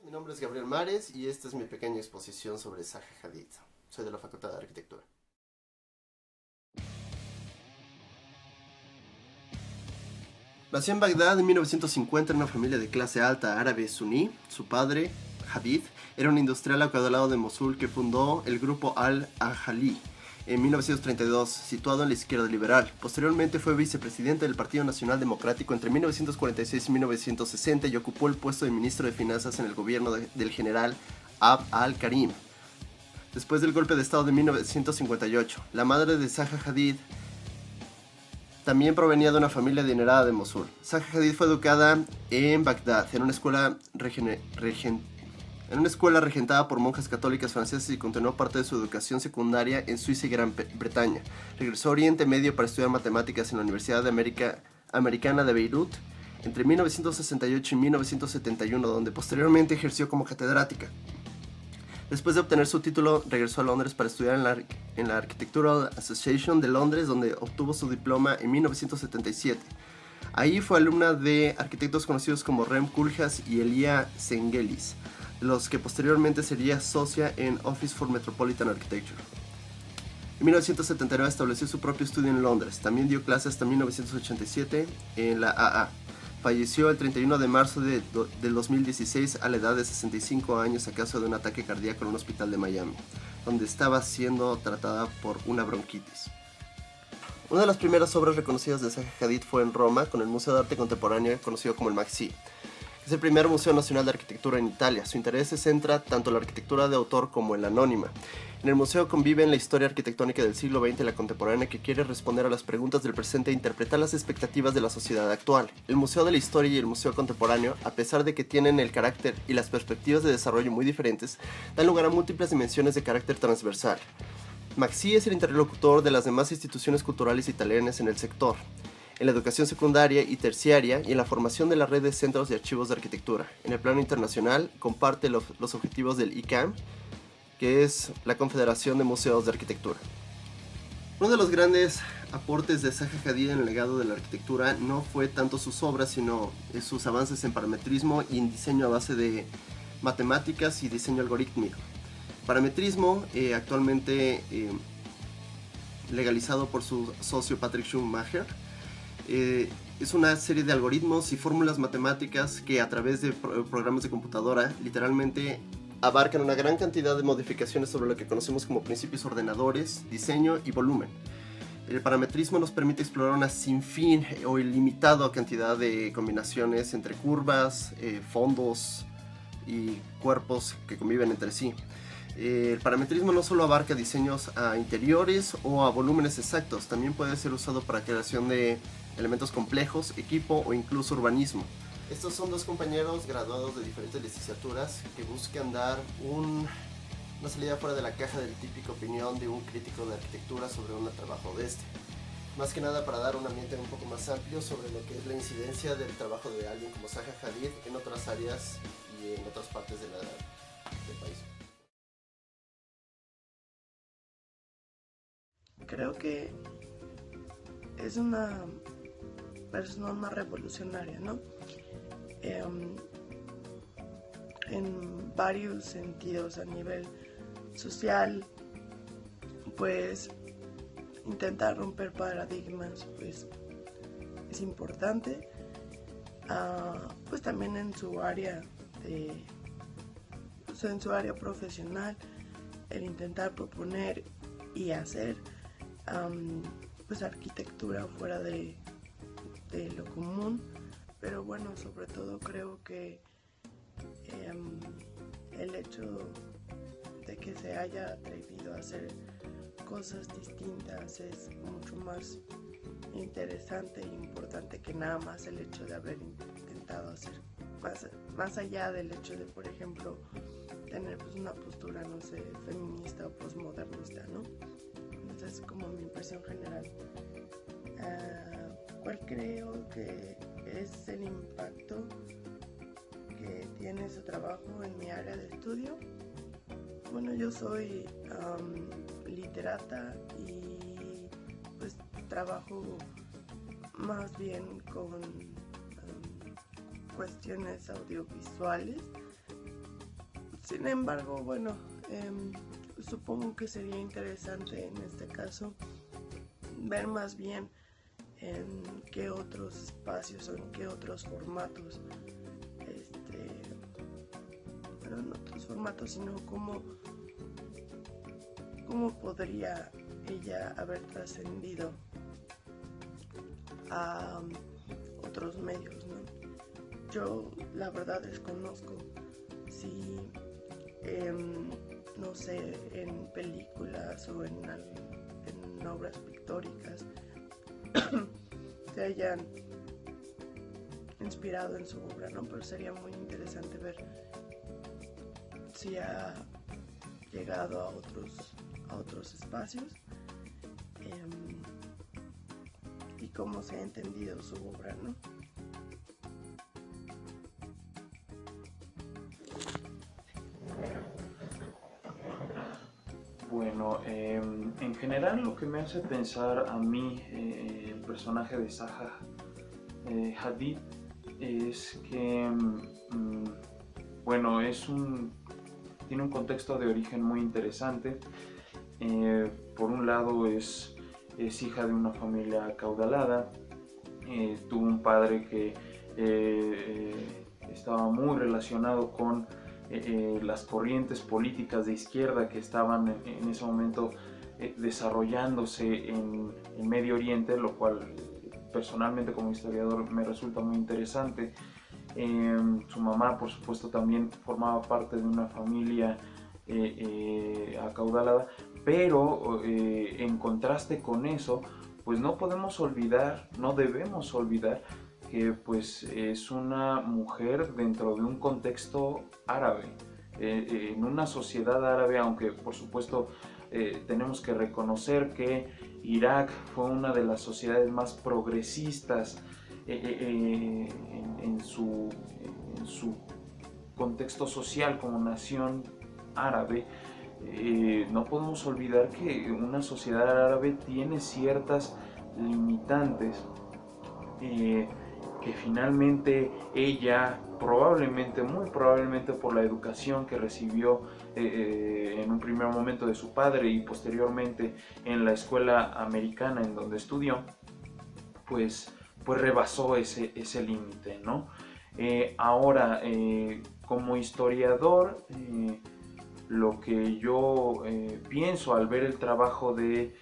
Mi nombre es Gabriel Mares y esta es mi pequeña exposición sobre Zaha Hadid. Soy de la Facultad de Arquitectura. Nació en Bagdad en 1950 en una familia de clase alta árabe suní. Su padre, Hadid, era un industrial acaudalado de Mosul que fundó el grupo Al-Ahali en 1932, situado en la izquierda liberal. Posteriormente fue vicepresidente del Partido Nacional Democrático entre 1946 y 1960 y ocupó el puesto de ministro de Finanzas en el gobierno del general Abd al-Karim. Después del golpe de estado de 1958, la madre de Zaha Hadid también provenía de una familia adinerada de Mosul. Zaha Hadid fue educada en Bagdad, en una escuela regentada por monjas católicas francesas y continuó parte de su educación secundaria en Suiza y Gran Bretaña. Regresó a Oriente Medio para estudiar matemáticas en la Universidad Americana de Beirut entre 1968 y 1971, donde posteriormente ejerció como catedrática. Después de obtener su título, regresó a Londres para estudiar en la Architectural Association de Londres, donde obtuvo su diploma en 1977. Ahí fue alumna de arquitectos conocidos como Rem Koolhaas y Elia Zengelis, los que posteriormente sería socia en Office for Metropolitan Architecture. En 1979 estableció su propio estudio en Londres. También dio clases hasta 1987 en la AA. Falleció el 31 de marzo del 2016 a la edad de 65 años a causa de un ataque cardíaco en un hospital de Miami, donde estaba siendo tratada por una bronquitis. Una de las primeras obras reconocidas de Zaha Hadid fue en Roma, con el Museo de Arte Contemporáneo conocido como el MAXXI. Es el primer museo nacional de arquitectura en Italia. Su interés se centra tanto en la arquitectura de autor como en la anónima. En el museo conviven la historia arquitectónica del siglo XX y la contemporánea, que quiere responder a las preguntas del presente e interpretar las expectativas de la sociedad actual. El Museo de la Historia y el Museo Contemporáneo, a pesar de que tienen el carácter y las perspectivas de desarrollo muy diferentes, dan lugar a múltiples dimensiones de carácter transversal. MAXXI es el interlocutor de las demás instituciones culturales italianas en el sector, en la educación secundaria y terciaria y en la formación de la red de centros de archivos de arquitectura. En el plano internacional, comparte los objetivos del ICAM, que es la Confederación de Museos de Arquitectura. Uno de los grandes aportes de Zaha Hadid en el legado de la arquitectura no fue tanto sus obras, sino sus avances en parametrismo y en diseño a base de matemáticas y diseño algorítmico. Parametrismo, actualmente legalizado por su socio Patrick Schumacher, es una serie de algoritmos y fórmulas matemáticas que a través de programas de computadora literalmente abarcan una gran cantidad de modificaciones sobre lo que conocemos como principios ordenadores, diseño y volumen. El parametrismo nos permite explorar una sinfín o ilimitada cantidad de combinaciones entre curvas, fondos y cuerpos que conviven entre sí. El parametrismo no solo abarca diseños a interiores o a volúmenes exactos, también puede ser usado para creación de elementos complejos, equipo o incluso urbanismo. Estos son dos compañeros graduados de diferentes licenciaturas que buscan dar una salida fuera de la caja de la típica opinión de un crítico de arquitectura sobre un trabajo de este. Más que nada para dar un ambiente un poco más amplio sobre lo que es la incidencia del trabajo de alguien como Zaha Hadid en otras áreas y en otras partes del país. Creo que es una persona revolucionaria, ¿no? En varios sentidos, a nivel social, pues intentar romper paradigmas, pues es importante. Pues también en su área en su área profesional, el intentar proponer y hacer pues arquitectura fuera de lo común, pero bueno, sobre todo creo que el hecho de que se haya atrevido a hacer cosas distintas es mucho más interesante e importante que nada más el hecho de haber intentado hacer más allá del hecho de, por ejemplo, tener pues una postura, no sé, feminista o postmodernista, ¿no? Entonces, como mi impresión general. ¿Cuál creo que es el impacto que tiene su trabajo en mi área de estudio? Bueno, yo soy literata y pues trabajo más bien con cuestiones audiovisuales, Sin embargo, bueno, supongo que sería interesante en este caso ver más bien en qué otros espacios o en qué otros formatos, bueno, no otros formatos, sino cómo podría ella haber trascendido a otros medios, ¿no? Yo la verdad desconozco si, no sé, en películas o en obras pictóricas se hayan inspirado en su obra, ¿no? Pero sería muy interesante ver si ha llegado a otros espacios y cómo se ha entendido su obra, ¿no? Bueno, en general lo que me hace pensar a mí el personaje de Zaha Hadid es que, bueno, tiene un contexto de origen muy interesante. Por un lado es hija de una familia acaudalada, tuvo un padre que estaba muy relacionado con las corrientes políticas de izquierda que estaban en ese momento desarrollándose en Medio Oriente, lo cual personalmente como historiador me resulta muy interesante. Su mamá, por supuesto, también formaba parte de una familia acaudalada, pero en contraste con eso, pues no podemos olvidar, no debemos olvidar que pues es una mujer dentro de un contexto árabe, en una sociedad árabe, aunque por supuesto tenemos que reconocer que Irak fue una de las sociedades más progresistas en su contexto social como nación árabe. No podemos olvidar que una sociedad árabe tiene ciertas limitantes que finalmente ella probablemente, muy probablemente por la educación que recibió en un primer momento de su padre y posteriormente en la escuela americana en donde estudió, pues rebasó ese límite, ¿no? Ahora, como historiador, lo que yo pienso al ver el trabajo de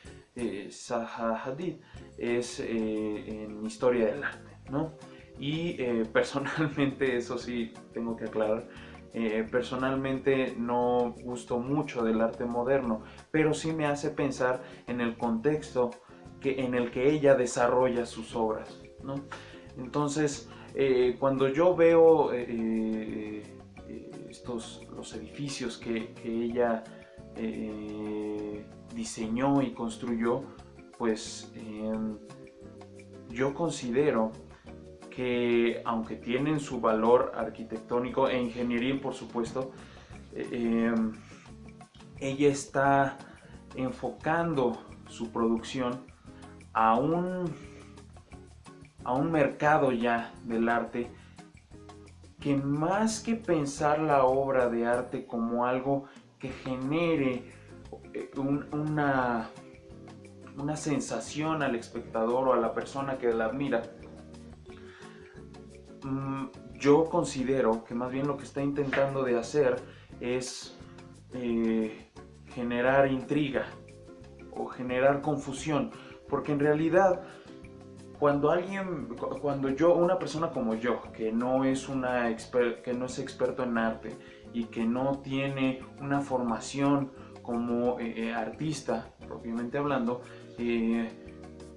Zaha Hadid es en historia del arte, ¿no? Y personalmente, eso sí tengo que aclarar, personalmente no gusto mucho del arte moderno, pero sí me hace pensar en el contexto en el que ella desarrolla sus obras, ¿no? Entonces, cuando yo veo los edificios que ella diseñó y construyó, pues yo considero que aunque tienen su valor arquitectónico e ingenieril, por supuesto, ella está enfocando su producción a un mercado ya del arte que, más que pensar la obra de arte como algo que genere una sensación al espectador o a la persona que la admira, yo considero que más bien lo que está intentando de hacer es generar intriga o generar confusión, porque en realidad una persona como yo, que no es experto en arte y que no tiene una formación como artista propiamente hablando,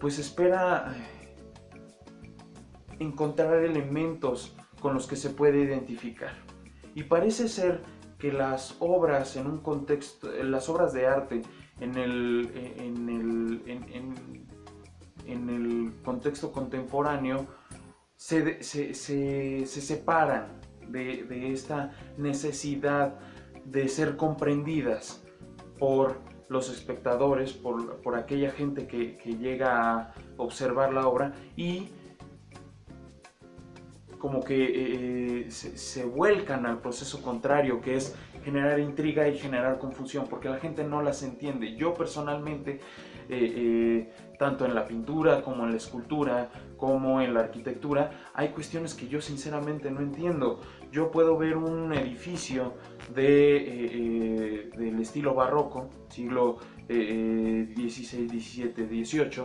pues espera encontrar elementos con los que se puede identificar. Y parece ser que las obras de arte en el contexto contemporáneo se separan de esta necesidad de ser comprendidas por los espectadores, por aquella gente que llega a observar la obra, y como que se vuelcan al proceso contrario, que es generar intriga y generar confusión, porque la gente no las entiende. Yo personalmente, tanto en la pintura como en la escultura, como en la arquitectura, hay cuestiones que yo sinceramente no entiendo. Yo puedo ver un edificio del estilo barroco, siglo XVI, XVII, XVIII,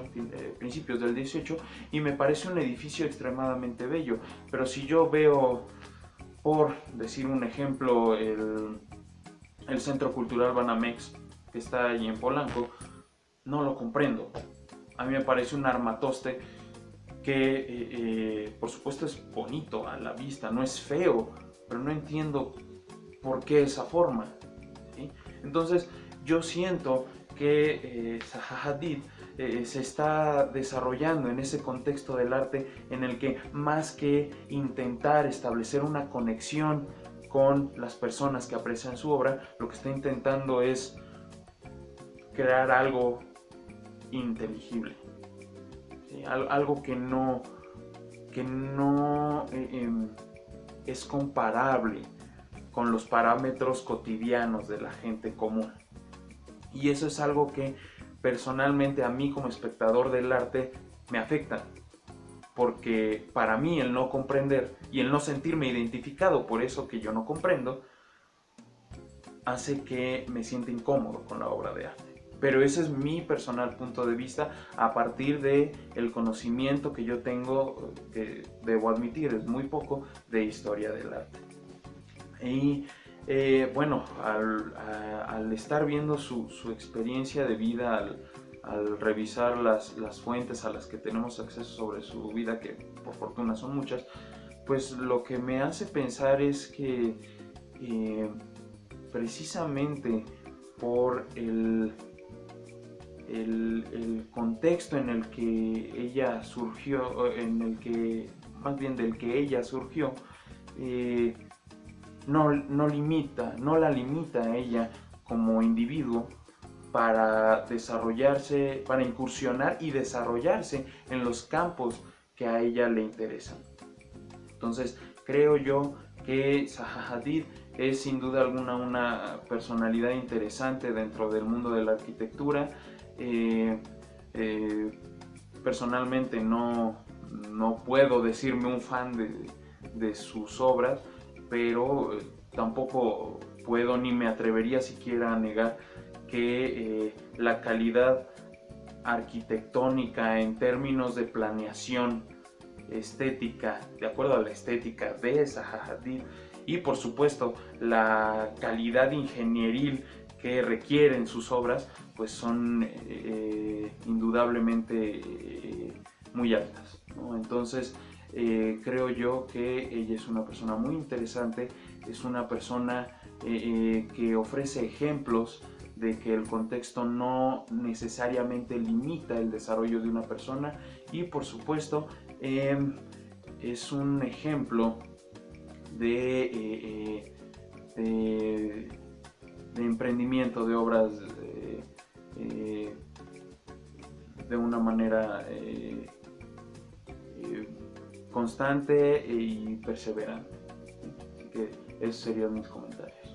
principios del XVIII, y me parece un edificio extremadamente bello. Pero si yo veo, por decir un ejemplo, el Centro Cultural Banamex, que está allí en Polanco, no lo comprendo. A mí me parece un armatoste que por supuesto es bonito a la vista, no es feo, pero no entiendo por qué esa forma, ¿sí? Entonces yo siento que Zaha Hadid se está desarrollando en ese contexto del arte en el que, más que intentar establecer una conexión con las personas que aprecian su obra, lo que está intentando es crear algo inteligible, ¿sí? Algo que no es comparable con los parámetros cotidianos de la gente común. Y eso es algo que personalmente a mí, como espectador del arte, me afecta, porque para mí el no comprender y el no sentirme identificado por eso que yo no comprendo hace que me sienta incómodo con la obra de arte. Pero ese es mi personal punto de vista a partir de el conocimiento que yo tengo, que debo admitir es muy poco, de historia del arte. Y bueno, al estar viendo su experiencia de vida, al revisar las fuentes a las que tenemos acceso sobre su vida, que por fortuna son muchas, pues lo que me hace pensar es que precisamente por el contexto en el que ella surgió, del que ella surgió, no la limita a ella como individuo para desarrollarse, para incursionar y desarrollarse en los campos que a ella le interesan. Entonces creo yo que Zaha Hadid es sin duda alguna una personalidad interesante dentro del mundo de la arquitectura. Personalmente no puedo decirme un fan de sus obras, pero tampoco puedo ni me atrevería siquiera a negar que la calidad arquitectónica en términos de planeación estética, de acuerdo a la estética de Zaha Hadid, y por supuesto la calidad ingenieril que requieren sus obras, pues son indudablemente muy altas, ¿no? Entonces creo yo que ella es una persona muy interesante, es una persona que ofrece ejemplos de que el contexto no necesariamente limita el desarrollo de una persona, y por supuesto es un ejemplo de emprendimiento de obras de una manera constante y perseverante. Así que esos serían mis comentarios.